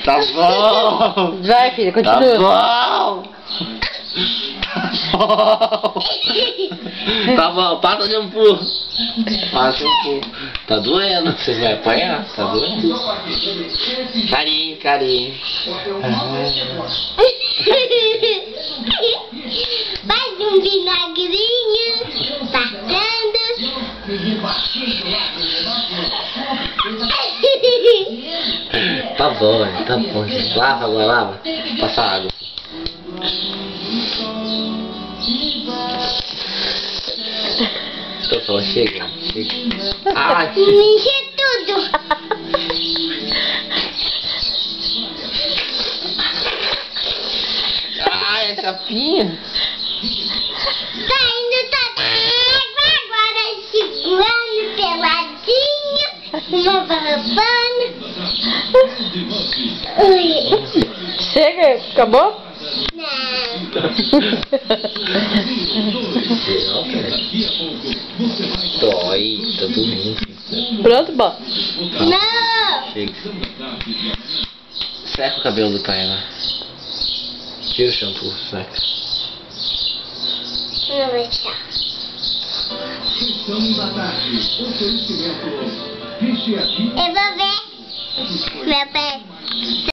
Tá bom. Vai, filha, continua. Tá bom. Tá bom, passa o shampoo. Passa o shampoo. Tá doendo, você vai apanhar? Tá doendo? Carinho, carinho. Faz um vinagrinho, passando. Tá bom, gente. Lava agora, lava. Passa água. Tô falando, chega. Ai, Enche tudo. ai, essa pinha. Saindo toda a água, agora segurando peladinho, uma babana. Chega, acabou? Não. Dói, tá doendo. Pronto, bom. Não. Chega. Seca o cabelo do pai, né? Tira o shampoo, seca. Não vai tirar. Eu vou ver meu pé.